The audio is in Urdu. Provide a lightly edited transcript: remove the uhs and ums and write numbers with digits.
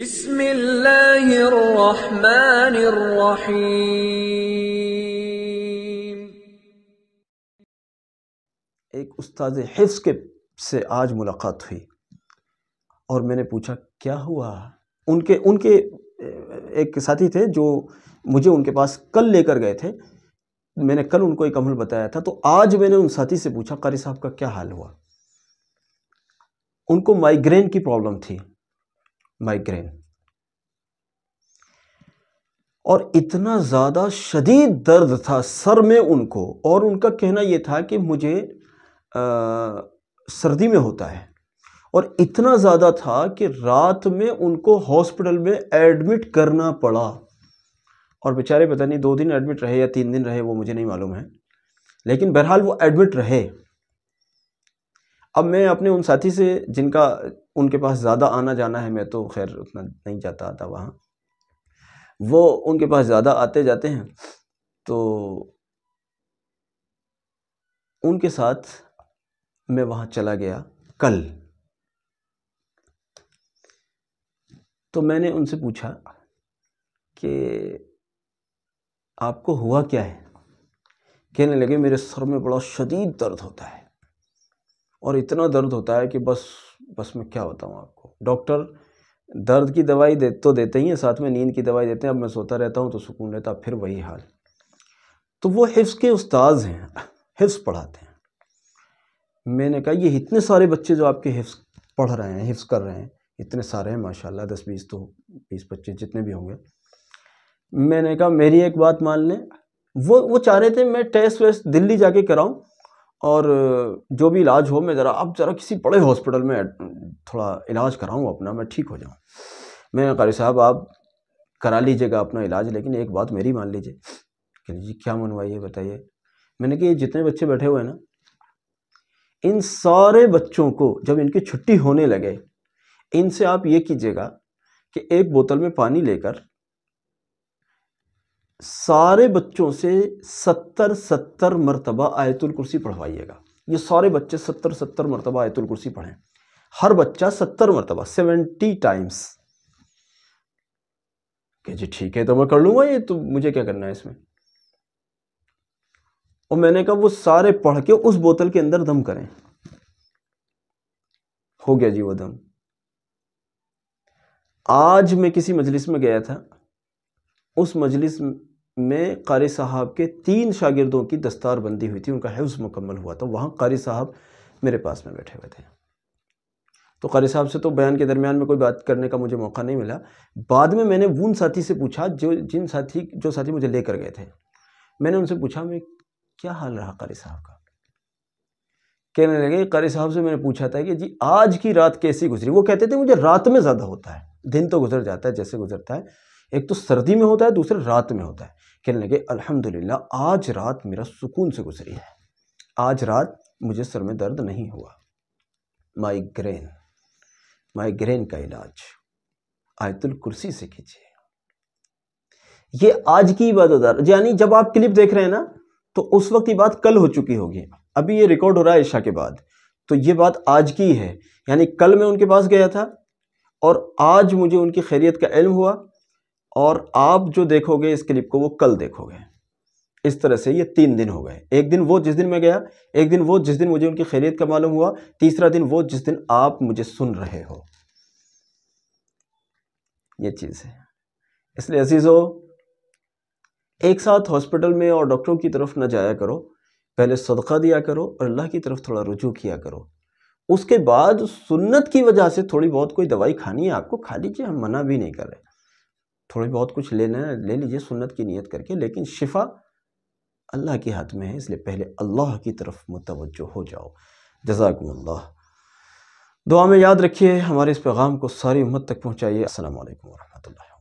بسم اللہ الرحمن الرحیم۔ ایک استاد حفظ سے آج ملاقات ہوئی اور میں نے پوچھا کیا ہوا؟ ان کے ایک ساتھی تھے جو مجھے ان کے پاس کل لے کر گئے تھے۔ میں نے کل ان کو ایک عمل بتایا تھا، تو آج میں نے ان ساتھی سے پوچھا قاری صاحب کا کیا حال ہوا؟ ان کو مائیگرین کی پرابلم تھی، مائیگرین، اور اتنا زیادہ شدید درد تھا سر میں ان کو، اور ان کا کہنا یہ تھا کہ مجھے سردی میں ہوتا ہے، اور اتنا زیادہ تھا کہ رات میں ان کو ہاسپٹل میں ایڈمٹ کرنا پڑا، اور بیچارے پتہ نہیں 2 دن ایڈمٹ رہے یا 3 دن رہے، وہ مجھے نہیں معلوم ہے، لیکن بہرحال وہ ایڈمٹ رہے۔ اب میں اپنے ان ساتھی سے جن کا ان کے پاس زیادہ آنا جانا ہے، میں تو خیر اتنا نہیں جاتا آتا وہاں، وہ ان کے پاس زیادہ آتے جاتے ہیں، تو ان کے ساتھ میں وہاں چلا گیا کل۔ تو میں نے ان سے پوچھا کہ آپ کو ہوا کیا ہے؟ کہنے لگے میرے سر میں بڑا شدید درد ہوتا ہے، اور اتنا درد ہوتا ہے کہ بس میں کیا بتاؤں آپ کو۔ ڈاکٹر درد کی دوائی تو دیتے ہی ہیں، ساتھ میں نیند کی دوائی دیتے ہیں، اب میں سوتا رہتا ہوں تو سکون رہتا، پھر وہی حال۔ تو وہ حفظ کے استاذ ہیں، حفظ پڑھاتے ہیں۔ میں نے کہا یہ اتنے سارے بچے جو آپ کے حفظ پڑھ رہے ہیں، حفظ کر رہے ہیں، اتنے سارے ہیں ماشاءاللہ، 10-20 تو 20-25 جتنے بھی ہوں گے۔ میں نے کہا میری ایک بات مان لیں، وہ چاہ رہے تھے میں ٹیسٹ ویسٹ دلی جا کے کراؤں، اور جو بھی علاج ہو میں ذرا کسی بڑے ہاسپٹل میں تھوڑا علاج کراؤں اپنا، میں ٹھیک ہو جاؤں۔ میں نے کہا قاری صاحب آپ کرا لیجئے گا اپنا علاج، لیکن ایک بات میری مان لیجئے۔ کہ جی کیا منوائیے بتائیے۔ میں نے کہا یہ جتنے بچے بیٹھے ہوئے ہیں نا، ان سارے بچوں کو جب ان کی چھٹی ہونے لگے، ان سے آپ یہ کیجئے گا کہ ایک بوتل میں پانی لے کر سارے بچوں سے 70 مرتبہ آیت الکرسی پڑھوائیے گا۔ یہ سارے بچے 70 مرتبہ آیت الکرسی پڑھیں، ہر بچہ 70 مرتبہ، 70 ٹائمز۔ کہ جی ٹھیک ہے تو میں کر لوں گا، یہ تو مجھے کیا کرنا ہے اس میں۔ اور میں نے کہا وہ سارے پڑھ کے اس بوتل کے اندر دم کریں۔ ہو گیا جی وہ دم۔ آج میں کسی مجلس میں گیا تھا، اس مجلس میں قاری صاحب کے 3 شاگردوں کی دستار بندی ہوئی تھی، ان کا حفظ مکمل ہوا تھا، وہاں قاری صاحب میرے پاس میں بیٹھے ہوئے تھے۔ تو قاری صاحب سے تو بیان کے درمیان میں کوئی بات کرنے کا مجھے موقع نہیں ملا۔ بعد میں نے ان ساتھی سے پوچھا جو ساتھی مجھے لے کر گئے تھے، میں نے ان سے پوچھا میں کیا حال رہا قاری صاحب کا؟ کہنے لگے قاری صاحب سے میں نے پوچھا تھا کہ جی آج کی رات کیسی گزری؟ وہ کہتے تھے مجھے رات میں زیادہ ہوتا ہے، دن تو گزر جاتا ہے جیسے گزرتا ہے، ایک تو سردی میں ہوتا ہے، دوسرے رات میں ہوتا ہے۔ کہنے لگے الحمدللہ آج رات میرا سکون سے گزری ہے، آج رات مجھے سر میں درد نہیں ہوا۔ مائیگرین کا علاج آیت الکرسی سے کیجیے۔ یہ آج کی عبادت، یعنی جب آپ کلپ دیکھ رہے ہیں نا تو اس وقت یہ بات کل ہو چکی ہوگی، ابھی یہ ریکارڈ ہو رہا ہے عشاء کے بعد، تو یہ بات آج کی ہے، یعنی کل میں ان کے پاس گیا تھا اور آج مجھے ان کی خیریت کا علم ہوا، اور آپ جو دیکھو گے اس کلپ کو وہ کل دیکھو گے۔ اس طرح سے یہ 3 دن ہو گئے، ایک دن وہ جس دن میں گیا، ایک دن وہ جس دن مجھے ان کی خیریت کا معلوم ہوا، تیسرا دن وہ جس دن آپ مجھے سن رہے ہو۔ یہ چیز ہے، اس لیے عزیزو ایک ساتھ ہاسپٹل میں اور ڈاکٹروں کی طرف نہ جایا کرو، پہلے صدقہ دیا کرو اور اللہ کی طرف تھوڑا رجوع کیا کرو، اس کے بعد سنت کی وجہ سے تھوڑی بہت کوئی دوائی کھانی ہے آپ کو کھا لیجیے، ہم منع بھی نہیں کر رہے، تھوڑی بہت کچھ لینا ہے لے لیجیے سنت کی نیت کر کے، لیکن شفا اللہ کے ہاتھ میں ہے، اس لیے پہلے اللہ کی طرف متوجہ ہو جاؤ۔ جزاکم اللہ۔ دعا میں یاد رکھیے، ہمارے اس پیغام کو ساری امت تک پہنچائیے۔ السلام علیکم ورحمۃ اللہ۔